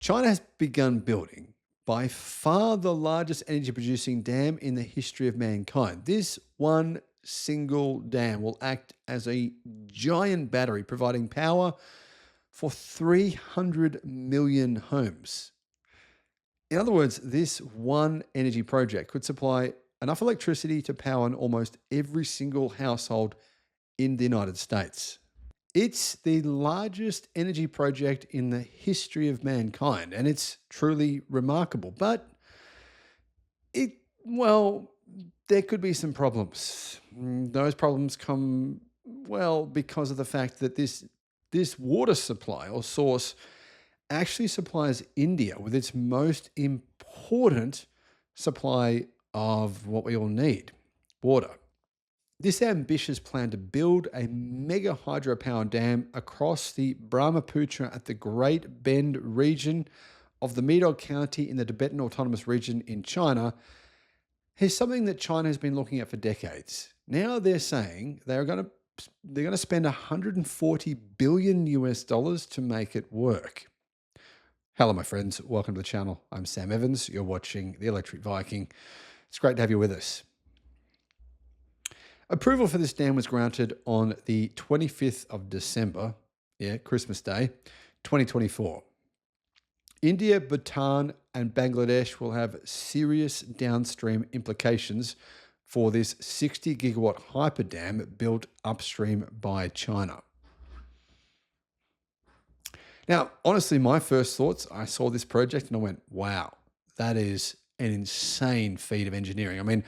China has begun building by far the largest energy producing dam in the history of mankind. This one single dam will act as a giant battery, providing power for 300 million homes. In other words, this one energy project could supply enough electricity to power almost every single household in the United States. It's the largest energy project in the history of mankind, and it's truly remarkable. But it, well, there could be some problems. Those problems come, well, because of the fact that this water supply or source actually supplies India with its most important supply of what we all need, water. This ambitious plan to build a mega hydropower dam across the Brahmaputra at the Great Bend region of the Medog County in the Tibetan Autonomous Region in China is something that China has been looking at for decades. Now they're saying they're going to spend 140 billion US dollars to make it work. Hello, my friends. Welcome to the channel. I'm Sam Evans. You're watching the Electric Viking. It's great to have you with us. Approval for this dam was granted on the 25th of December, Christmas Day, 2024. India, Bhutan, and Bangladesh will have serious downstream implications for this 60 gigawatt hyper dam built upstream by China. Now, honestly, my first thoughts, I saw this project and I went, wow, that is an insane feat of engineering. I mean,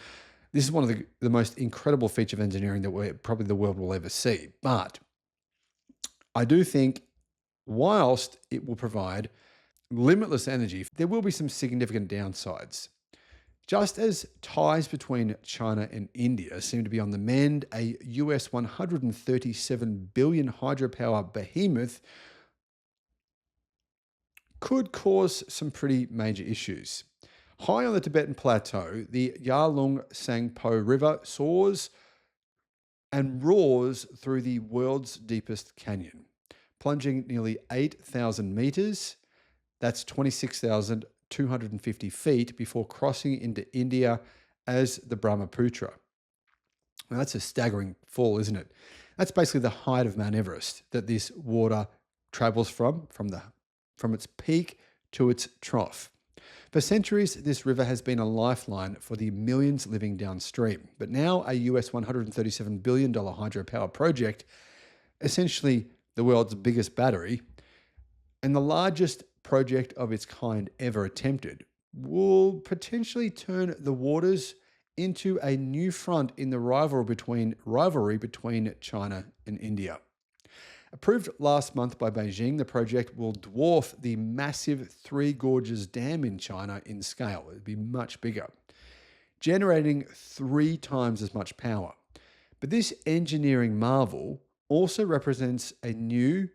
this is one of the most incredible feats of engineering that probably the world will ever see. But I do think whilst it will provide limitless energy, there will be some significant downsides. Just as ties between China and India seem to be on the mend, a US 137 billion hydropower behemoth could cause some pretty major issues. High on the Tibetan Plateau, the Yarlung Sangpo River soars and roars through the world's deepest canyon, plunging nearly 8,000 meters. That's 26,250 feet before crossing into India as the Brahmaputra. Now, that's a staggering fall, isn't it? That's basically the height of Mount Everest that this water travels from its peak to its trough. For centuries, this river has been a lifeline for the millions living downstream. But now a US $137 billion hydropower project, essentially the world's biggest battery, and the largest project of its kind ever attempted, will potentially turn the waters into a new front in the rivalry between China and India. Approved last month by Beijing, the project will dwarf the massive Three Gorges Dam in China in scale. It'd be much bigger, generating 3 times as much power. But this engineering marvel also represents a new,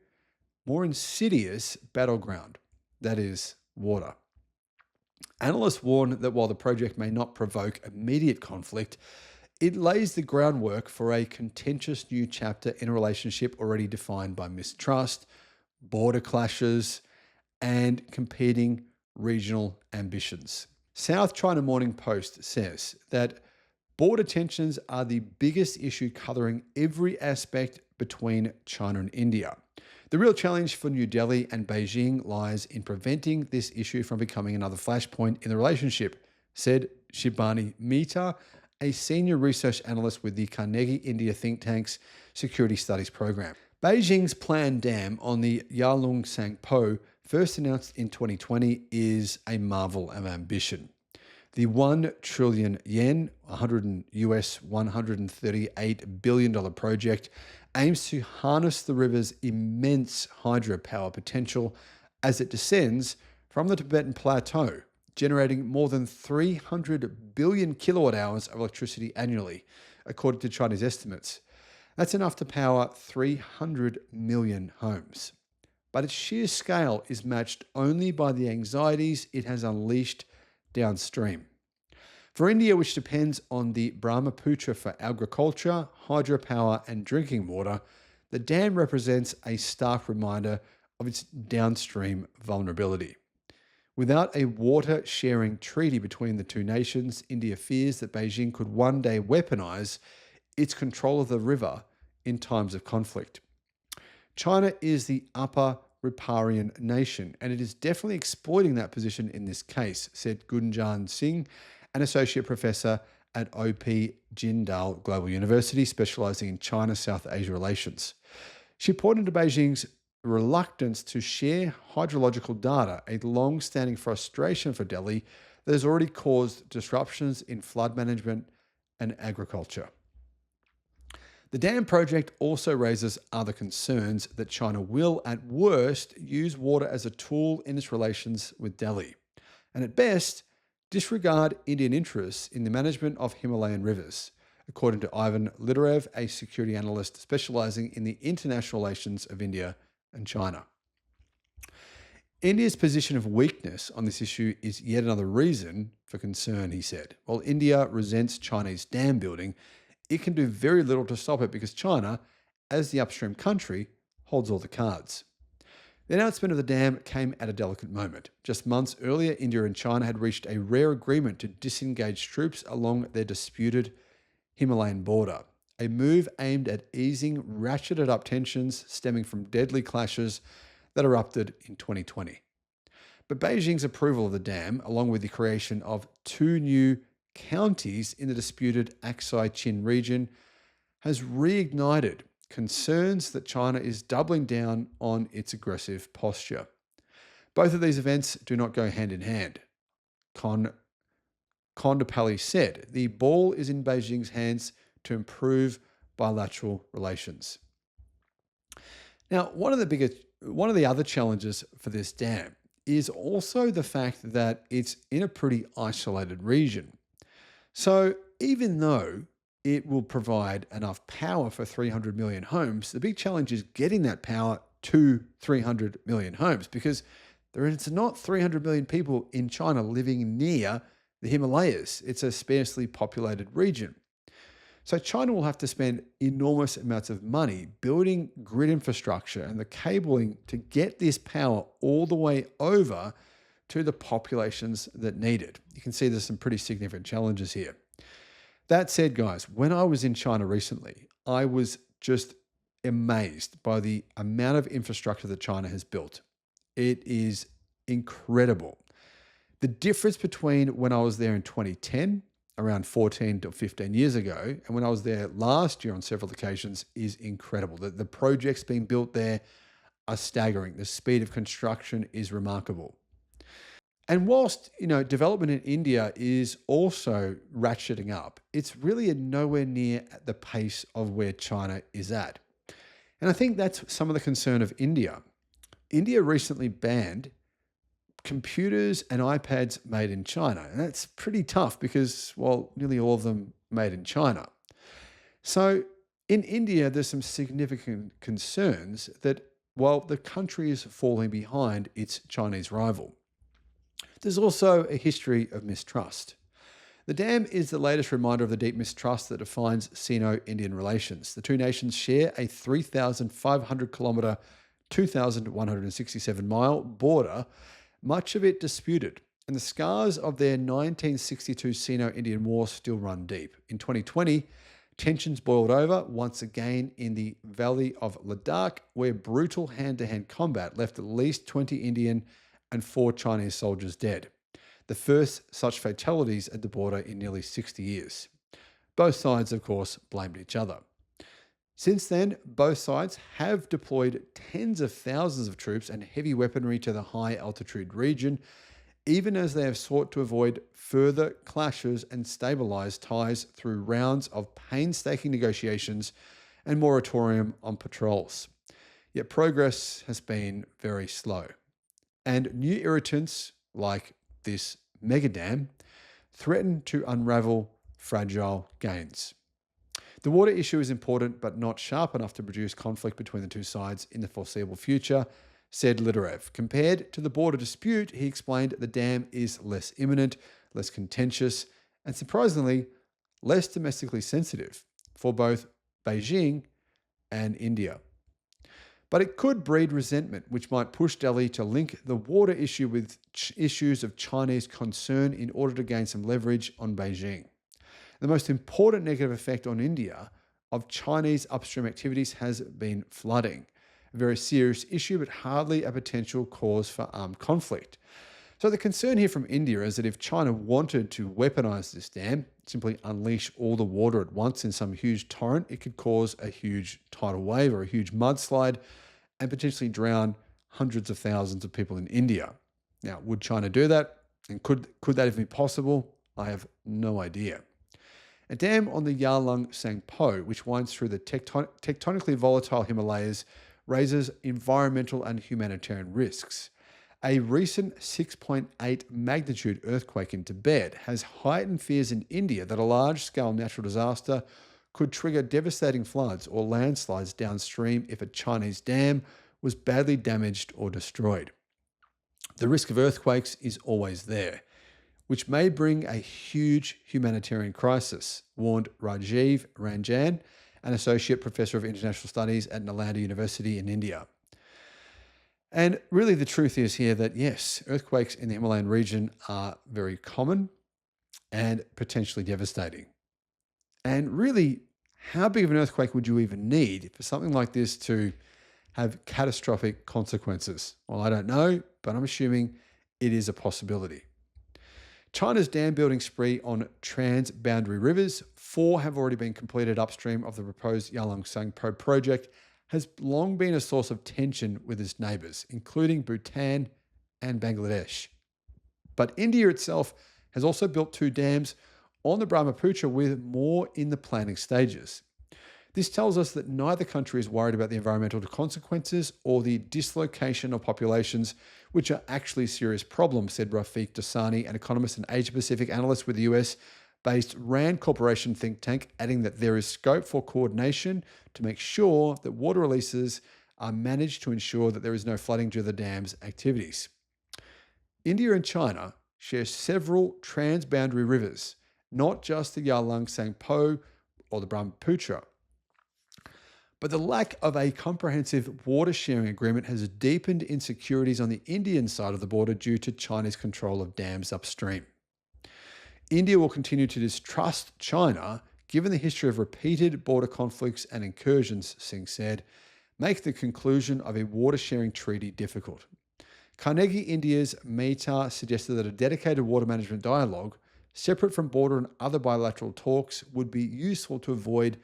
more insidious battleground, that is water. Analysts warn that while the project may not provoke immediate conflict, it lays the groundwork for a contentious new chapter in a relationship already defined by mistrust, border clashes, and competing regional ambitions. South China Morning Post says that border tensions are the biggest issue coloring every aspect between China and India. The real challenge for New Delhi and Beijing lies in preventing this issue from becoming another flashpoint in the relationship, said Shibani Mehta, a senior research analyst with the Carnegie India think tank's Security Studies program. Beijing's planned dam on the Yarlung Sangpo, first announced in 2020, is a marvel of ambition. The 1 trillion yen, US $138 billion project aims to harness the river's immense hydropower potential as it descends from the Tibetan Plateau, generating more than 300 billion kilowatt hours of electricity annually, according to Chinese estimates. That's enough to power 300 million homes. But its sheer scale is matched only by the anxieties it has unleashed downstream. For India, which depends on the Brahmaputra for agriculture, hydropower, and drinking water, the dam represents a stark reminder of its downstream vulnerability. Without a water sharing treaty between the two nations, India fears that Beijing could one day weaponize its control of the river in times of conflict. China is the upper riparian nation, and it is definitely exploiting that position in this case, said Gunjan Singh, an associate professor at OP Jindal Global University, specializing in China-South Asia relations. She pointed to Beijing's reluctance to share hydrological data, a long-standing frustration for Delhi that has already caused disruptions in flood management and agriculture. The dam project also raises other concerns that China will, at worst, use water as a tool in its relations with Delhi, and at best, disregard Indian interests in the management of Himalayan rivers, according to Ivan Lidorev, a security analyst specializing in the international relations of India and China. India's position of weakness on this issue is yet another reason for concern, he said. While India resents Chinese dam building, it can do very little to stop it because China, as the upstream country, holds all the cards. The announcement of the dam came at a delicate moment. Just months earlier, India and China had reached a rare agreement to disengage troops along their disputed Himalayan border, a move aimed at easing ratcheted up tensions stemming from deadly clashes that erupted in 2020. But Beijing's approval of the dam, along with the creation of two new counties in the disputed Aksai Chin region, has reignited concerns that China is doubling down on its aggressive posture. Both of these events do not go hand in hand. Kondapalli said, the ball is in Beijing's hands to improve bilateral relations. Now, one of the other challenges for this dam is also the fact that it's in a pretty isolated region. So even though it will provide enough power for 300 million homes, the big challenge is getting that power to 300 million homes because there's not 300 million people in China living near the Himalayas. It's a sparsely populated region. So China will have to spend enormous amounts of money building grid infrastructure and the cabling to get this power all the way over to the populations that need it. You can see there's some pretty significant challenges here. That said, guys, when I was in China recently, I was just amazed by the amount of infrastructure that China has built. It is incredible. The difference between when I was there in 2010, around 14 to 15 years ago, and when I was there last year on several occasions is incredible. The projects being built there are staggering. The speed of construction is remarkable. And whilst, development in India is also ratcheting up, it's really nowhere near at the pace of where China is at. And I think that's some of the concern of India. India recently banned computers and iPads made in China. And that's pretty tough because, well, nearly all of them made in China. So in India, there's some significant concerns that, while the country is falling behind its Chinese rival, there's also a history of mistrust. The dam is the latest reminder of the deep mistrust that defines Sino-Indian relations. The two nations share a 3,500 kilometre, 2,167 mile border, much of it disputed, and the scars of their 1962 Sino-Indian War still run deep. In 2020, tensions boiled over once again in the valley of Ladakh, where brutal hand-to-hand combat left at least 20 Indian and 4 Chinese soldiers dead, the first such fatalities at the border in nearly 60 years. Both sides, of course, blamed each other. Since then, both sides have deployed tens of thousands of troops and heavy weaponry to the high-altitude region, even as they have sought to avoid further clashes and stabilize ties through rounds of painstaking negotiations and moratorium on patrols. Yet progress has been very slow. And new irritants, like this mega dam, threaten to unravel fragile gains. The water issue is important, but not sharp enough to produce conflict between the two sides in the foreseeable future, said Lidorev. Compared to the border dispute, he explained the dam is less imminent, less contentious, and surprisingly, less domestically sensitive for both Beijing and India. But it could breed resentment, which might push Delhi to link the water issue with issues of Chinese concern in order to gain some leverage on Beijing. The most important negative effect on India of Chinese upstream activities has been flooding, a very serious issue, but hardly a potential cause for armed conflict. So the concern here from India is that if China wanted to weaponize this dam, simply unleash all the water at once in some huge torrent, it could cause a huge tidal wave or a huge mudslide and potentially drown hundreds of thousands of people in India. Now, would China do that? And could that even be possible? I have no idea. A dam on the Yarlung Tsangpo, which winds through the tectonically volatile Himalayas, raises environmental and humanitarian risks. A recent 6.8 magnitude earthquake in Tibet has heightened fears in India that a large-scale natural disaster could trigger devastating floods or landslides downstream if a Chinese dam was badly damaged or destroyed. The risk of earthquakes is always there, which may bring a huge humanitarian crisis, warned Rajiv Ranjan, an associate professor of international studies at Nalanda University in India. And really the truth is here that yes, earthquakes in the Himalayan region are very common and potentially devastating. And really, how big of an earthquake would you even need for something like this to have catastrophic consequences? Well, I don't know, but I'm assuming it is a possibility. China's dam building spree on trans-boundary rivers, 4 have already been completed upstream of the proposed Yarlung Tsangpo project, has long been a source of tension with its neighbours, including Bhutan and Bangladesh. But India itself has also built 2 dams on the Brahmaputra with more in the planning stages. This tells us that neither country is worried about the environmental consequences or the dislocation of populations, which are actually serious problems, said Rafiq Dasani, an economist and Asia-Pacific analyst with the US-based RAND Corporation think tank, adding that there is scope for coordination to make sure that water releases are managed to ensure that there is no flooding due to the dam's activities. India and China share several transboundary rivers, not just the Yarlung Tsangpo or the Brahmaputra. But the lack of a comprehensive water sharing agreement has deepened insecurities on the Indian side of the border due to China's control of dams upstream. India will continue to distrust China, given the history of repeated border conflicts and incursions, Singh said, make the conclusion of a water sharing treaty difficult. Carnegie India's Mehta suggested that a dedicated water management dialogue, separate from border and other bilateral talks, would be useful to avoid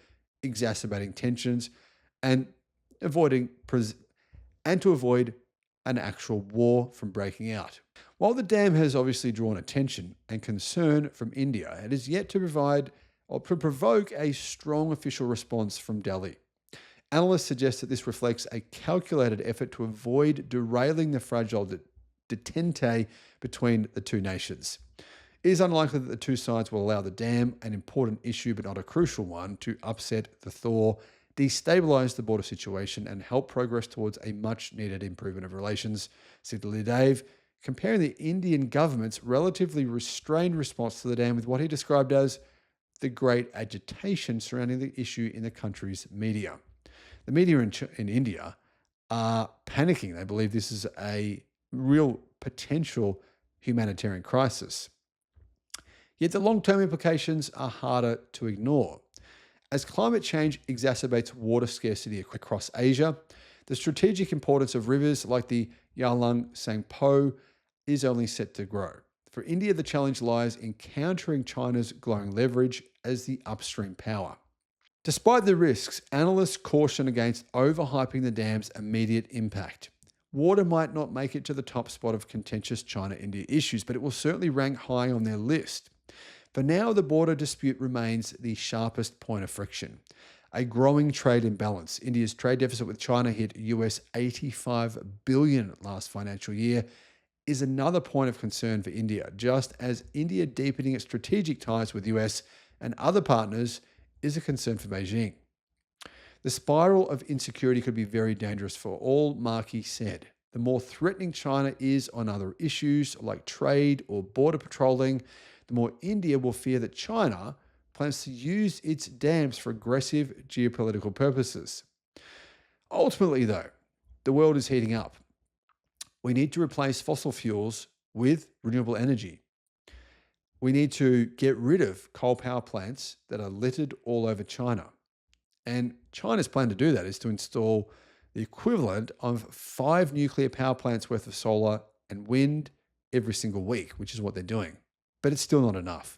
exacerbating tensions and to avoid an actual war from breaking out. While the dam has obviously drawn attention and concern from India, it is yet to provide or to provoke a strong official response from Delhi. Analysts suggest that this reflects a calculated effort to avoid derailing the fragile detente between the 2 nations. It is unlikely that the 2 sides will allow the dam, an important issue but not a crucial one, to upset the thaw, destabilise the border situation, and help progress towards a much-needed improvement of relations, said Dev, comparing the Indian government's relatively restrained response to the dam with what he described as the great agitation surrounding the issue in the country's media. The media in India are panicking. They believe this is a real potential humanitarian crisis. Yet the long-term implications are harder to ignore. As climate change exacerbates water scarcity across Asia, the strategic importance of rivers like the Yarlung Tsangpo is only set to grow. For India, the challenge lies in countering China's growing leverage as the upstream power. Despite the risks, analysts caution against overhyping the dam's immediate impact. Water might not make it to the top spot of contentious China-India issues, but it will certainly rank high on their list. For now, the border dispute remains the sharpest point of friction. A growing trade imbalance. India's trade deficit with China hit US $85 billion last financial year, is another point of concern for India, just as India deepening its strategic ties with US and other partners is a concern for Beijing. The spiral of insecurity could be very dangerous for all, Mach-E said. The more threatening China is on other issues like trade or border patrolling, the more India will fear that China plans to use its dams for aggressive geopolitical purposes. Ultimately, though, the world is heating up. We need to replace fossil fuels with renewable energy. We need to get rid of coal power plants that are littered all over China. And China's plan to do that is to install the equivalent of 5 nuclear power plants worth of solar and wind every single week, which is what they're doing. But it's still not enough.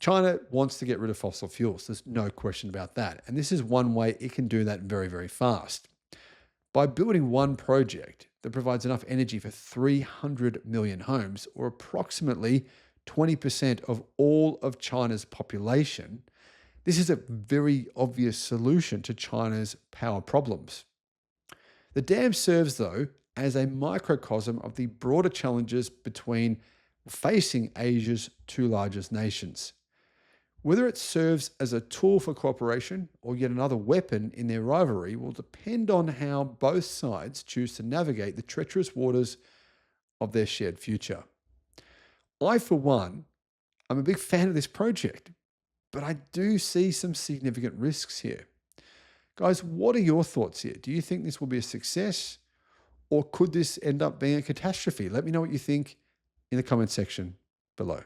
China wants to get rid of fossil fuels. There's no question about that. And this is one way it can do that very, very fast. By building one project that provides enough energy for 300 million homes, or approximately 20% of all of China's population, this is a very obvious solution to China's power problems. The dam serves, though, as a microcosm of the broader challenges facing Asia's two largest nations. Whether it serves as a tool for cooperation or yet another weapon in their rivalry will depend on how both sides choose to navigate the treacherous waters of their shared future. I, for one, I'm a big fan of this project, but I do see some significant risks here. Guys, what are your thoughts here? Do you think this will be a success, or could this end up being a catastrophe? Let me know what you think in the comment section below.